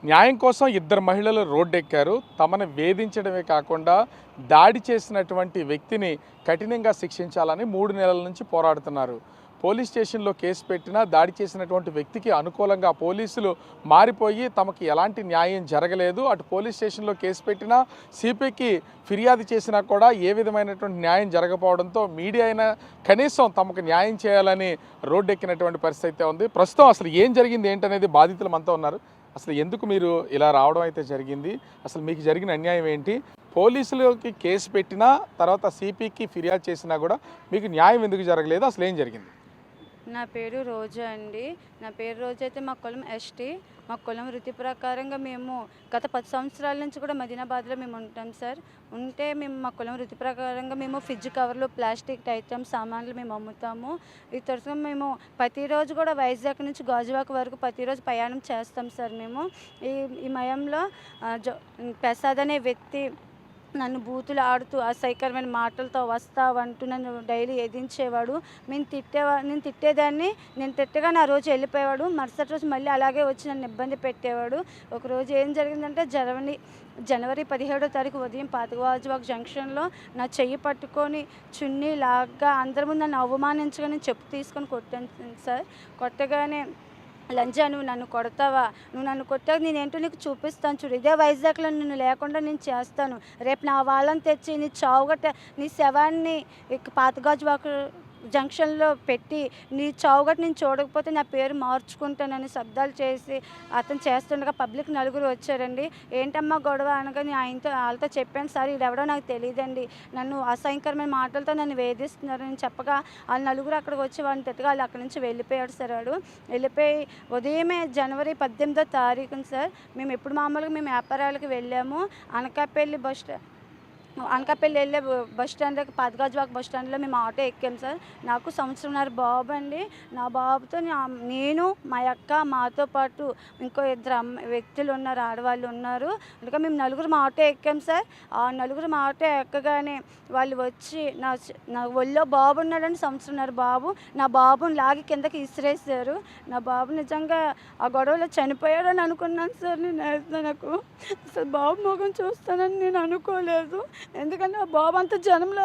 న్యాయం కోసం ఇద్దరు మహిళలు రోడ్డెక్కారు. తమను వేధించడమే కాకుండా దాడి చేసినటువంటి వ్యక్తిని కఠినంగా శిక్షించాలని 3 నెలల నుంచి పోరాడుతున్నారు. పోలీస్ స్టేషన్లో కేసు పెట్టినా దాడి చేసినటువంటి వ్యక్తికి అనుకూలంగా పోలీసులు మారిపోయి తమకి ఎలాంటి న్యాయం జరగలేదు. అటు పోలీస్ స్టేషన్లో కేసు పెట్టినా సిపికి ఫిర్యాదు చేసినా కూడా ఏ విధమైనటువంటి న్యాయం జరగకపోవడంతో మీడియా అయినా కనీసం తమకు న్యాయం చేయాలని రోడ్డెక్కినటువంటి పరిస్థితి ఉంది. ప్రస్తుతం అసలు ఏం జరిగింది ఏంటనేది బాధితులు మనతో ఉన్నారు. అసలు ఎందుకు మీరు ఇలా రావడం అయితే జరిగింది, అసలు మీకు జరిగిన అన్యాయం ఏంటి, పోలీసులకి కేసు పెట్టినా తర్వాత సిపికి ఫిర్యాదు చేసినా కూడా మీకు న్యాయం ఎందుకు జరగలేదు, అసలు ఏం జరిగింది? నా పేరు రోజా అండి. నా పేరు రోజా అయితే మా కులం ఎస్టీ. మా కులం వృత్తి ప్రకారంగా మేము గత 10 సంవత్సరాల నుంచి కూడా మదీనాబాద్లో మేము ఉంటాం సార్. ఉంటే మేము మా కులం వృత్తి ప్రకారంగా మేము ఫ్రిడ్జ్ కవర్లు, ప్లాస్టిక్ ఐటమ్స్ సామాన్లు మేము అమ్ముతాము. ఈ తరచుగా మేము ప్రతిరోజు కూడా వైజాగ్ నుంచి గాజువాక వరకు ప్రతిరోజు ప్రయాణం చేస్తాం సార్. మేము ఈ మయంలో ప్రసాద్ అనే వ్యక్తి నన్ను బూతులు ఆడుతూ అసహ్యకరమైన మాటలతో వస్తావంటూ నన్ను డైలీ ఎదించేవాడు. నేను తిట్టేదాన్ని. నేను తిట్టగా నా రోజు వెళ్ళిపోయేవాడు. మరుసటి రోజు మళ్ళీ అలాగే వచ్చి నన్ను ఇబ్బంది పెట్టేవాడు. ఒకరోజు ఏం జరిగిందంటే జనవరి 17వ తారీఖు ఉదయం పాతగాజువాక జంక్షన్లో నా చెయ్యి పట్టుకొని చున్నీ లాగా అందరి ముందు నన్ను అవమానించగా నేను చెప్పు తీసుకొని కొట్టాను సార్. కొట్టగానే లంజా నువ్వు నన్ను కొడతావా, నువ్వు నన్ను కొట్టాక నేనేంటో నీకు చూపిస్తాను చూడు, ఇదే వైజాగ్లో నిన్ను లేకుండా నేను చేస్తాను, రేపు నా వాళ్ళని తెచ్చి నీ చావుగట్ట నీ శవాన్ని పాతగాజువాక జంక్షన్లో పెట్టి నీ చావుగట్ట నేను చూడకపోతే నా పేరు మార్చుకుంటానని శబ్దాలు చేసి అతను చేస్తుండగా పబ్లిక్ నలుగురు వచ్చారండి. ఏంటమ్మా గొడవ అనగా నేను వాళ్ళతో చెప్పాను సార్, ఈడెవడో నాకు తెలియదండి, నన్ను అసహ్యకరమైన మాటలతో నన్ను వేధిస్తున్నారు అని చెప్పగా వాళ్ళు నలుగురు అక్కడికి వచ్చి వాళ్ళని తిట్టగా వాళ్ళు అక్కడి నుంచి వెళ్ళిపోయాడు సార్. వాడు వెళ్ళిపోయి ఉదయమే జనవరి 18వ తారీఖున సార్ మేము ఎప్పుడు మామూలుగా మేము వ్యాపారాలకు వెళ్ళాము. అనకాపల్లి వెళ్ళే బస్ స్టాండ్ దగ్గర పాతగాజువాక బస్ స్టాండ్లో మేము ఆటో ఎక్కాము సార్. నాకు సంవత్సరంన్నర బాబు అండి. నా బాబుతో నేను మా అక్క మాతో పాటు ఇంకో 2 వ్యక్తులు ఉన్నారు, ఆడవాళ్ళు ఉన్నారు. అందుకే మేము నలుగురు మా ఆటో ఎక్కాము సార్. ఆ నలుగురు మా ఆటో ఎక్కగానే వాళ్ళు వచ్చి నా ఒళ్ళో బాబు ఉన్నాడని సంవత్సరంన్నర బాబు, నా బాబుని లాగి కిందకి ఇసిరేసారు. నా బాబు నిజంగా ఆ గొడవలో చనిపోయాడని అనుకున్నాను సార్. నాకు అసలు బాబు ముఖం చూస్తానని నేను అనుకోలేదు. ఎందుకంటే ఆ బాబు అంతా జనంలో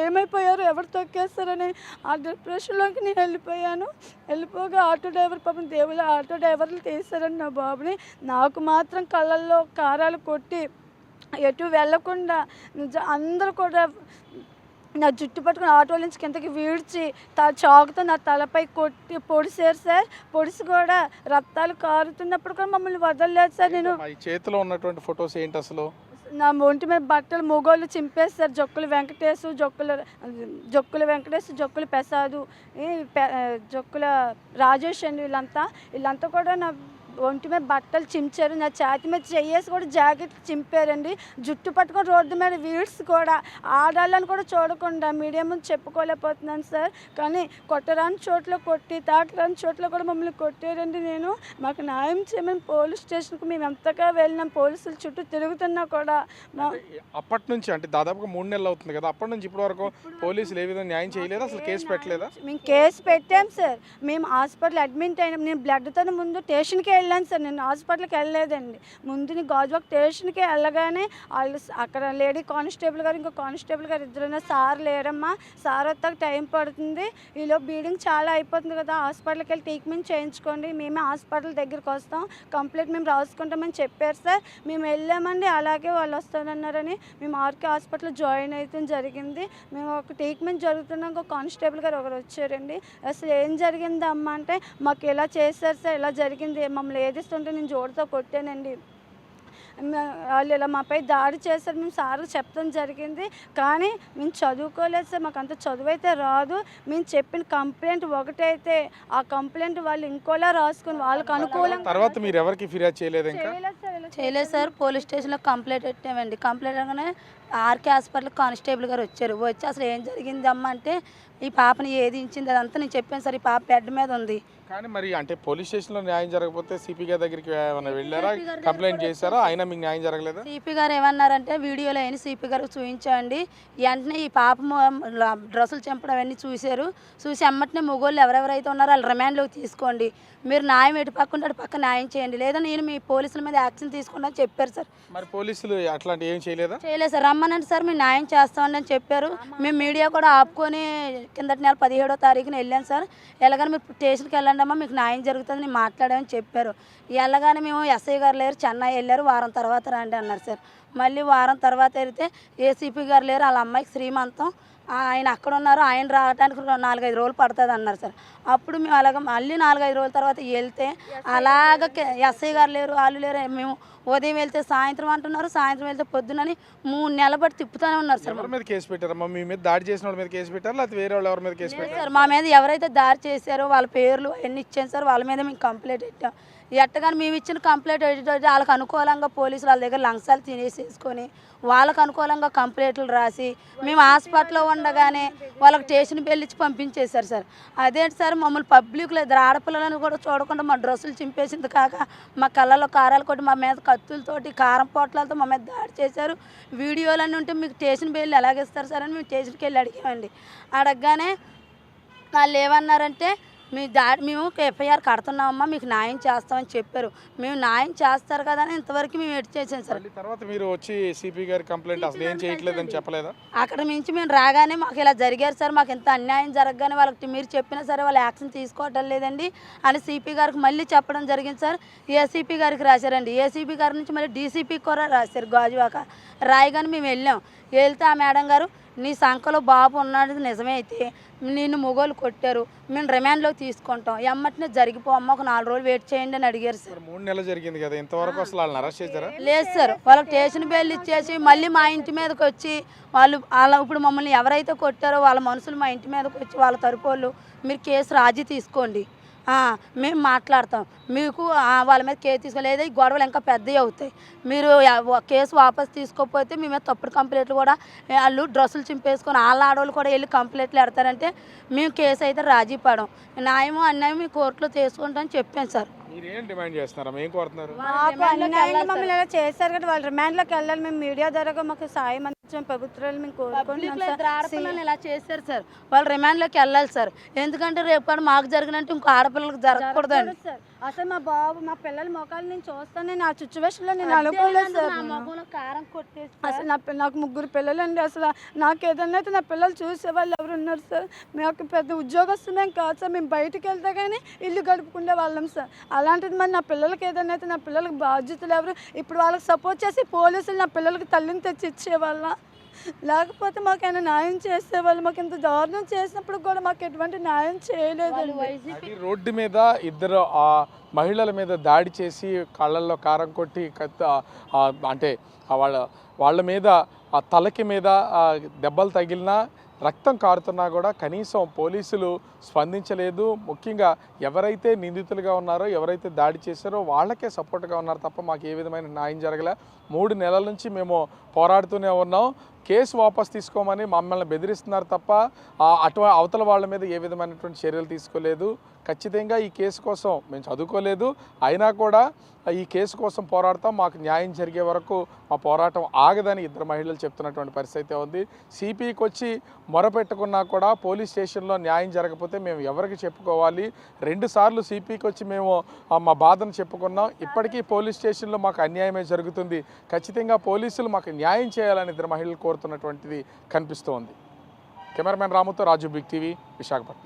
ఏమైపోయారు, ఎవరు తొక్కేస్తారని ఆ డిప్రెషన్లోకి నేను వెళ్ళిపోగా ఆటో డ్రైవర్ పాపం దేవుళ్ళ ఆటో డ్రైవర్లు తీస్తారని నా బాబుని. నాకు మాత్రం కళ్ళల్లో కారాలు కొట్టి ఎటు వెళ్ళకుండా అందరూ కూడా నా జుట్టు పట్టుకుని ఆటో నుంచి కిందకి వీడ్చి చాకుతో నా తలపై కొట్టి పొడిసారు సార్. పొడిసి కూడా రక్తాలు కారుతున్నప్పుడు కూడా మమ్మల్ని వదలలేదు సార్. నేను చేతిలో ఉన్నటువంటి ఫొటోస్ ఏంటి అసలు? నా ఒంటి మీద బట్టలు మొగోళ్ళు చింపేస్తారు. జొక్కులు వెంకటేశ్, జొక్కుల ప్రసాదు, జొక్కుల రాజేష్ అండి. వీళ్ళంతా కూడా నా ఒంటి మీద బట్టలు చించారు. నా ఛాతి మీద చెయ్యేసి కూడా జాకెట్ చింపారండి. జుట్టు పట్టుకొని రోడ్డు మీద వీడ్స్ కూడా ఆడాలని కూడా చూడకుండా మీడియా ముందు చెప్పుకోలేకపోతున్నాను సార్. కానీ కొట్టరాని చోట్ల కొట్టి తాకరాని చోట్ల కూడా మమ్మల్ని కొట్టారండి. మాకు న్యాయం చేయమని పోలీస్ స్టేషన్కి మేము ఎంతగా వెళ్ళినాం. పోలీసులు చుట్టూ తిరుగుతున్నా కూడా అప్పటి నుంచి అంటే దాదాపుగా 3 నెలలు అవుతుంది కదా, అప్పటి నుంచి ఇప్పటి వరకు పోలీసులు ఏ విధంగా న్యాయం చేయలేదా, అసలు కేసు పెట్టలేదా? మేము కేసు పెట్టాం సార్. మేము హాస్పిటల్ అడ్మిట్ అయినాం. నేను బ్లడ్తో ముందు స్టేషన్కి వెళ్ళాను సార్. నేను హాస్పిటల్కి వెళ్ళలేదండి. ముందు గాజువాక స్టేషన్కి వెళ్ళగానే వాళ్ళు అక్కడ లేడీ కానిస్టేబుల్ గారు ఇంకో కానిస్టేబుల్ గారు ఇద్దరున్న సార్ లేరమ్మా, సార్ వస్తాక టైం పడుతుంది, ఈలో బ్లీడింగ్ చాలా అయిపోతుంది కదా, హాస్పిటల్కి వెళ్ళి ట్రీట్మెంట్ చేయించుకోండి, మేమే హాస్పిటల్ దగ్గరికి వస్తాం, కంప్లీట్ మేము రాసుకుంటామని చెప్పారు సార్. మేము వెళ్ళామండి. అలాగే వాళ్ళు వస్తానన్నారని మేము ఆర్కే హాస్పిటల్ జాయిన్ అయితే జరిగింది. మేము ఒక ట్రీట్మెంట్ జరుగుతున్నాక ఒక కానిస్టేబుల్ గారు ఒకరు వచ్చారండి. అసలు ఏం జరిగింది అమ్మ అంటే, మాకు ఇలా చేశారు సార్, ఇలా జరిగింది, మమ్మల్ని ఏదిస్తుంటే నేను జోడుతో కొట్టానండి, వాళ్ళు ఇలా మాపై దాడి చేశారు, మేము సార్ చెప్పడం జరిగింది. కానీ మేము చదువుకోలేదు సార్, మాకు అంత చదువు అయితే రాదు. మేము చెప్పిన కంప్లైంట్ ఒకటైతే ఆ కంప్లైంట్ వాళ్ళు ఇంకోలా రాసుకుని వాళ్ళకి అనుకూలంగా. తర్వాత మీరు ఎవరికి ఫిర్యాదు చేయలేదు? చేయలేదు సార్. పోలీస్ స్టేషన్లో కంప్లైంట్ పెట్టామండి. కంప్లైంట్ అనగానే ఆర్కే హాస్పిటల్ కానిస్టేబుల్ గారు వచ్చి అసలు ఏం జరిగిందమ్మా అంటే ఈ పాపని ఏది ఇచ్చింది అదంతా నేను చెప్పాను సార్. ఈ పాప బెడ్ మీద ఉంది. కానీ మరి అంటే పోలీస్ స్టేషన్లో న్యాయం జరగకపోతే సిపి గారి దగ్గరికి ఏమైనా వెళ్ళారా, కంప్లైంట్ చేశారా, అయినా మీకు న్యాయం జరగలేదా? సిపి గారు ఏమన్నారంటే వీడియోలో అయినా సిపి గారు చూపించండి, వెంటనే ఈ పాప డ్రెస్సులు చంపడం అవన్నీ చూసి అమ్మటనే మొగోళ్ళు ఎవరెవరైతే ఉన్నారో వాళ్ళు రిమాండ్లోకి తీసుకోండి, మీరు న్యాయం ఎటు పక్క అటు పక్క న్యాయం చేయండి, లేదా నేను మీ పోలీసుల మీద యాక్షన్ తీసుకుంటా అని చెప్పారు సార్. మరి పోలీసులు అట్లాంటి ఏం చేయలేదా? చేయలేదు సార్. రమ్మనండి సార్, మేము న్యాయం చేస్తామని అని చెప్పారు. మేము మీడియా కూడా ఆపుకొని కిందటి నెల 17వ తారీఖున వెళ్ళాం సార్. ఎలాగని మీరు స్టేషన్కి వెళ్ళండి అమ్మా, మీకు న్యాయం జరుగుతుంది నేను మాట్లాడామని చెప్పారు. వెళ్ళగానే మేము ఎస్ఐ గారు లేరు, చెన్నై వెళ్ళారు, వారం తర్వాత రండి అన్నారు సార్. మళ్ళీ వారం తర్వాత వెళ్తే ఏసీపీ గారు లేరు, వాళ్ళ అమ్మాయికి శ్రీమంతం, ఆయన అక్కడ ఉన్నారు, ఆయన రావడానికి 4-5 రోజులు పడుతుంది అన్నారు సార్. అప్పుడు మేము అలాగ మళ్ళీ 4-5 రోజుల తర్వాత వెళ్తే అలాగ ఎస్ఐ గారు లేరు, వాళ్ళు లేరు. మేము ఉదయం వెళ్తే సాయంత్రం అంటున్నారు, సాయంత్రం వెళ్తే పొద్దునని 3 నెలల బట్టి తిప్పుతూనే ఉన్నారు సార్. ఎవరి మీద కేసు పెట్టారమ్మా? మీ మీద దాడి చేసిన వాళ్ళ మీద కేసు పెట్టారు, లేకపోతే వేరే వాళ్ళు ఎవరి మీద కేసు పెట్టారు? సార్ మా మీద ఎవరైతే దాడి చేశారో వాళ్ళ పేర్లు అవన్నీ ఇచ్చాను సార్, వాళ్ళ మీద మేము కంప్లైంట్ పెట్టాం. ఎట్టగాని మేము ఇచ్చిన కంప్లైంట్ వాళ్ళకి అనుకూలంగా పోలీసులు వాళ్ళ దగ్గర లంచాలు తినేసేసుకొని వాళ్ళకు అనుకూలంగా కంప్లైంట్లు రాసి మేము హాస్పిటల్లో ఉండగానే వాళ్ళకి స్టేషన్ వెళ్ళిచ్చి పంపించేశారు సార్. అదేంటి సార్, మమ్మల్ని పబ్లిక్లో ఇద్దరు ఆడపిల్లలను కూడా చూడకుండా మా డ్రెస్సులు చింపేసింది కాక మా కళ్ళలో కారాలు కొట్టి మా మీద కత్తులతోటి కారం పొట్లాలతో మా మీద దాడి చేశారు. వీడియోలన్నీ ఉంటే మీకు స్టేషన్ వెళ్ళి ఎలాగిస్తారు సార్ అని మేము స్టేషన్కి వెళ్ళి అడిగామండి. అడగగానే వాళ్ళు ఏమన్నారంటే మేము ఎఫ్ఐఆర్ కడుతున్నామమ్మా, మీకు న్యాయం చేస్తామని చెప్పారు. మేము న్యాయం చేస్తారు కదా అని ఇంతవరకు మేము ఎడ్ చేసాం సార్. తర్వాత మీరు వచ్చి సిపి గారి కంప్లైంట్ అసలు ఏం చేయట్లేదని చెప్పలేదా? అక్కడ నుంచి మేము రాగానే మాకు ఇలా జరిగారు సార్, మాకు ఎంత అన్యాయం జరగగానే వాళ్ళకి మీరు చెప్పినా సరే వాళ్ళు యాక్షన్ తీసుకోవటం లేదండి అని సిపి గారికి మళ్ళీ చెప్పడం జరిగింది సార్. ఏసీపీ గారికి రాశారండి, ఏసీపీ గారి నుంచి మళ్ళీ డీసీపీ కూడా రాశారు గాజువాక. రాయగానే మేము వెళ్తే ఆ మేడం గారు నీ సంఖలో బాబు ఉన్నాడు నిజమే అయితే నిన్ను మొగోళ్ళు కొట్టారు, మేము రిమాండ్లోకి తీసుకుంటాం, ఎమ్మటినే జరిగిపోమ్మా, ఒక 4 రోజులు వెయిట్ చేయండి అని అడిగారు సార్. 3 నెలలు జరిగింది కదా, ఇంతవరకు అసలు వాళ్ళని అరెస్ట్ చేశారా? లేదు సార్, వాళ్ళకి స్టేషన్ బెయిల్ ఇచ్చేసి మళ్ళీ మా ఇంటి మీదకి వచ్చి వాళ్ళ ఇప్పుడు మమ్మల్ని ఎవరైతే కొట్టారో వాళ్ళ మనుషులు మా ఇంటి మీదకి వచ్చి వాళ్ళ తరపు వాళ్ళు మీరు కేసు రాజీ తీసుకోండి, మేము మాట్లాడతాం, మీకు వాళ్ళ మీద కేసు తీసుకోలేదు, ఈ గొడవలు ఇంకా పెద్దవి అవుతాయి, మీరు కేసు వాపస్ తీసుకోకపోతే మీ మీద తప్పుడు కంప్లైంట్లు కూడా వాళ్ళు డ్రెస్సులు చింపేసుకొని వాళ్ళ ఆడవాళ్ళు కూడా వెళ్ళి కంప్లైంట్లు పెడతారంటే మేము కేసు అయితే రాజీ పడం, న్యాయము అన్యాయం మీ కోర్టులో తీసుకుంటామని చెప్పాను సార్. మీరేం డిమాండ్ చేస్తున్నారు, ఏం కోరుతున్నారు? మమ్మల్ని ఇలా చేశారు కదా, వాళ్ళు రిమాండ్లోకి వెళ్ళాలి, మేము మీడియా ద్వారా మాకు సాయం అందించాం ప్రభుత్వాలు మేము కోరుకుంటున్నాం. ఇలా చేశారు సార్, వాళ్ళు రిమాండ్లోకి వెళ్ళాలి సార్, ఎందుకంటే రేపు మాకు జరిగినట్టు ఇంకో ఆడపిల్లలకు జరగకూడదండి సార్. అసలు మా బాబు మా పిల్లల మొక్కలు నేను చూస్తాను, నా సిచ్యువేషన్లో నేను అనుకోలేదు సార్. కారం కొట్టేసి అసలు నాకు 3 పిల్లలు అండి, అసలు నాకు ఏదన్నా అయితే నా పిల్లలు చూసే వాళ్ళు ఎవరు ఉన్నారు సార్? మాకు పెద్ద ఉద్యోగస్తుమేం కాదు సార్, మేము బయటకు వెళ్తే కానీ ఇల్లు గడుపుకునే వాళ్ళం సార్. అలాంటిది మరి నా పిల్లలకి ఏదైనా అయితే నా పిల్లలకి బాధ్యతలు ఎవరు? ఇప్పుడు వాళ్ళకి సపోర్ట్ చేసి పోలీసులు నా పిల్లలకి తల్లిని తెచ్చి ఇచ్చేవాళ్ళ, లేకపోతే మాకైనా న్యాయం చేసేవాళ్ళు. మాకు ఇంత దారుణం చేసినప్పుడు కూడా మాకు ఎటువంటి న్యాయం చేయలేదండి. రోడ్డు మీద ఇద్దరు మహిళల మీద దాడి చేసి కళ్ళల్లో కారం కొట్టి అంటే వాళ్ళ మీద తలకి మీద దెబ్బలు తగిలినా రక్తం కారుతున్నా కూడా కనీసం పోలీసులు స్పందించలేదు. ముఖ్యంగా ఎవరైతే నిందితులుగా ఉన్నారో, ఎవరైతే దాడి చేశారో వాళ్ళకే సపోర్ట్గా ఉన్నారు తప్ప మాకు ఏ విధమైన న్యాయం జరగలే. 3 నెలల నుంచి మేము పోరాడుతూనే ఉన్నాం. కేసు వాపస్ తీసుకోమని మమ్మల్ని బెదిరిస్తున్నారు తప్ప అవతల వాళ్ళ మీద ఏ విధమైనటువంటి చర్యలు తీసుకోలేదు. ఖచ్చితంగా ఈ కేసు కోసం మేము చదువుకోలేదు, అయినా కూడా ఈ కేసు కోసం పోరాడతాం, మాకు న్యాయం జరిగే వరకు మా పోరాటం ఆగదని ఇద్దరు మహిళలు చెప్తున్నటువంటి పరిస్థితి ఉంది. సిపికి వచ్చి మొరపెట్టుకున్నా కూడా పోలీస్ స్టేషన్లో న్యాయం జరగకపోతే మేము ఎవరికి చెప్పుకోవాలి? 2 సార్లు సిపికి వచ్చి మేము మా బాధను చెప్పుకున్నాం, ఇప్పటికీ పోలీస్ స్టేషన్లో మాకు అన్యాయమే జరుగుతుంది. ఖచ్చితంగా పోలీసులు మాకు న్యాయం చేయాలని ఇద్దరు మహిళలు కోరుతున్నటువంటిది కనిపిస్తోంది. కెమెరామెన్ రాముతో రాజు, బిగ్ టీవీ, విశాఖపట్నం.